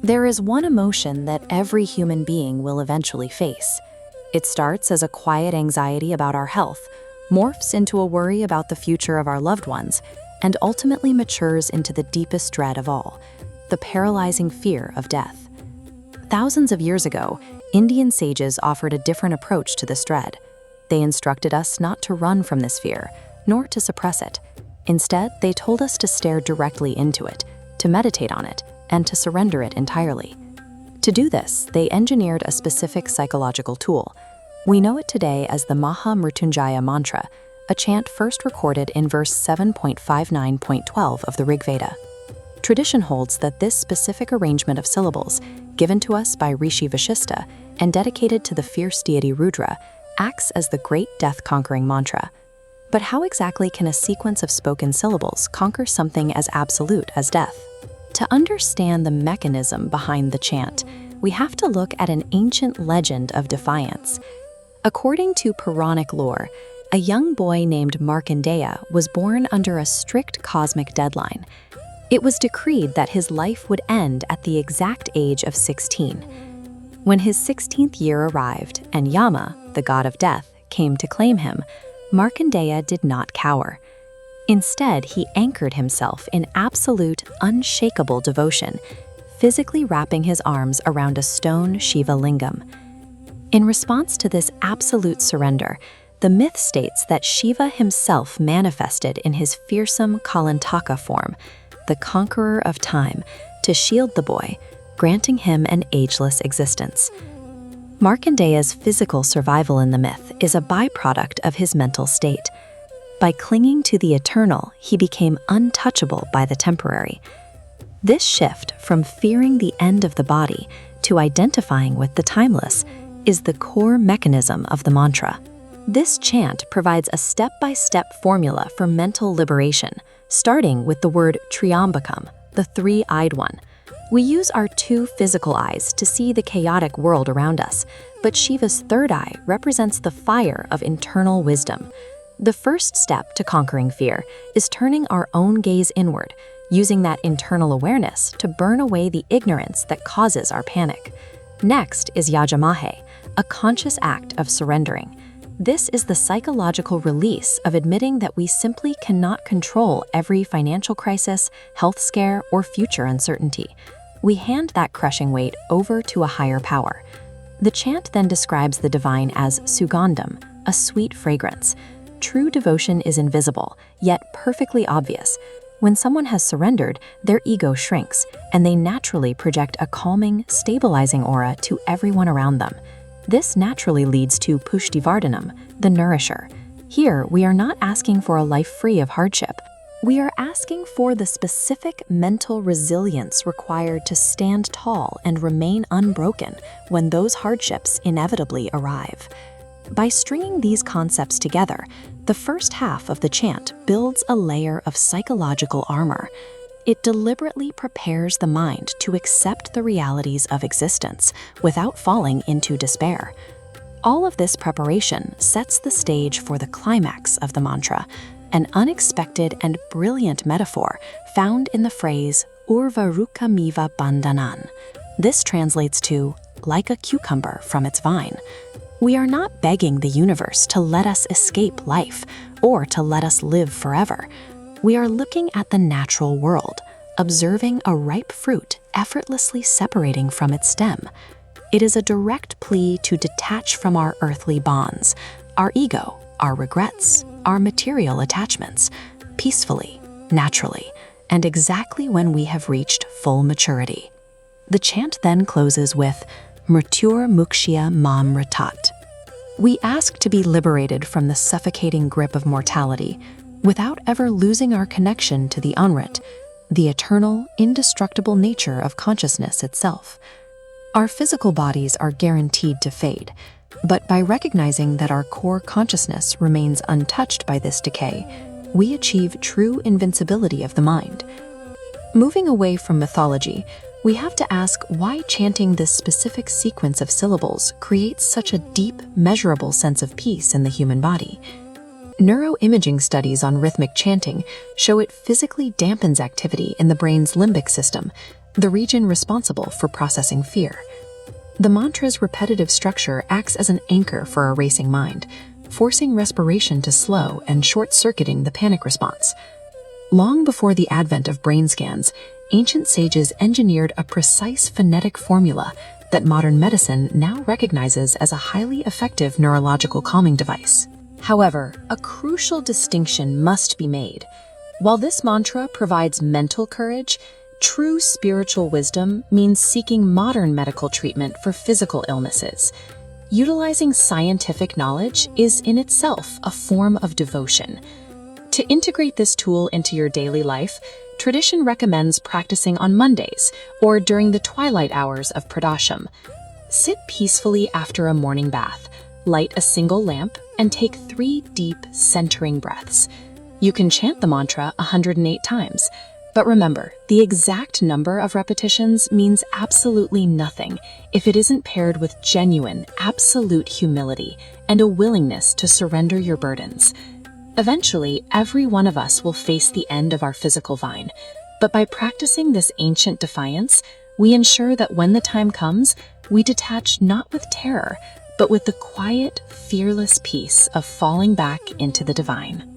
There is one emotion that every human being will eventually face. It starts as a quiet anxiety about our health, morphs into a worry about the future of our loved ones, and ultimately matures into the deepest dread of all, the paralyzing fear of death. Thousands of years ago, Indian sages offered a different approach to this dread. They instructed us not to run from this fear, nor to suppress it. Instead, they told us to stare directly into it, to meditate on it, and to surrender it entirely. To do this, they engineered a specific psychological tool. We know it today as the Maha Mrityunjaya Mantra, a chant first recorded in verse 7.59.12 of the Rig Veda. Tradition holds that this specific arrangement of syllables, given to us by Rishi Vashishta and dedicated to the fierce deity Rudra, acts as the great death-conquering mantra. But how exactly can a sequence of spoken syllables conquer something as absolute as death? To understand the mechanism behind the chant, we have to look at an ancient legend of defiance. According to Puranic lore, a young boy named Markandeya was born under a strict cosmic deadline. It was decreed that his life would end at the exact age of 16. When his 16th year arrived and Yama, the god of death, came to claim him, Markandeya did not cower. Instead, he anchored himself in absolute, unshakable devotion, physically wrapping his arms around a stone Shiva lingam. In response to this absolute surrender, the myth states that Shiva himself manifested in his fearsome Kalantaka form, the conqueror of time, to shield the boy, granting him an ageless existence. Markandeya's physical survival in the myth is a byproduct of his mental state. By clinging to the eternal, he became untouchable by the temporary. This shift from fearing the end of the body to identifying with the timeless is the core mechanism of the mantra. This chant provides a step-by-step formula for mental liberation, starting with the word Triambakam, the three-eyed one. We use our two physical eyes to see the chaotic world around us, but Shiva's third eye represents the fire of internal wisdom. The first step to conquering fear is turning our own gaze inward, using that internal awareness to burn away the ignorance that causes our panic. Next is Yajamahe, a conscious act of surrendering. This is the psychological release of admitting that we simply cannot control every financial crisis, health scare, or future uncertainty. We hand that crushing weight over to a higher power. The chant then describes the divine as Sugandham, a sweet fragrance. True devotion is invisible, yet perfectly obvious. When someone has surrendered, their ego shrinks, and they naturally project a calming, stabilizing aura to everyone around them. This naturally leads to Pushtivardhanam, the nourisher. Here, we are not asking for a life free of hardship. We are asking for the specific mental resilience required to stand tall and remain unbroken when those hardships inevitably arrive. By stringing these concepts together, the first half of the chant builds a layer of psychological armor. It deliberately prepares the mind to accept the realities of existence without falling into despair. All of this preparation sets the stage for the climax of the mantra, an unexpected and brilliant metaphor found in the phrase Urvarukamiva Bandhanan. This translates to, like a cucumber from its vine. We are not begging the universe to let us escape life or to let us live forever. We are looking at the natural world, observing a ripe fruit effortlessly separating from its stem. It is a direct plea to detach from our earthly bonds, our ego, our regrets, our material attachments, peacefully, naturally, and exactly when we have reached full maturity. The chant then closes with Mrityur Mukshya Ma Mritat. We ask to be liberated from the suffocating grip of mortality without ever losing our connection to the Amrit, the eternal, indestructible nature of consciousness itself. Our physical bodies are guaranteed to fade, but by recognizing that our core consciousness remains untouched by this decay, we achieve true invincibility of the mind. Moving away from mythology, we have to ask why chanting this specific sequence of syllables creates such a deep, measurable sense of peace in the human body. Neuroimaging studies on rhythmic chanting show it physically dampens activity in the brain's limbic system, the region responsible for processing fear. The mantra's repetitive structure acts as an anchor for a racing mind, forcing respiration to slow and short-circuiting the panic response. Long before the advent of brain scans, ancient sages engineered a precise phonetic formula that modern medicine now recognizes as a highly effective neurological calming device. However, a crucial distinction must be made. While this mantra provides mental courage, true spiritual wisdom means seeking modern medical treatment for physical illnesses. Utilizing scientific knowledge is in itself a form of devotion. To integrate this tool into your daily life, tradition recommends practicing on Mondays or during the twilight hours of Pradasham. Sit peacefully after a morning bath, light a single lamp, and take 3 deep, centering breaths. You can chant the mantra 108 times, but remember, the exact number of repetitions means absolutely nothing if it isn't paired with genuine, absolute humility and a willingness to surrender your burdens. Eventually, every one of us will face the end of our physical vine, but by practicing this ancient defiance, we ensure that when the time comes, we detach not with terror, but with the quiet, fearless peace of falling back into the divine.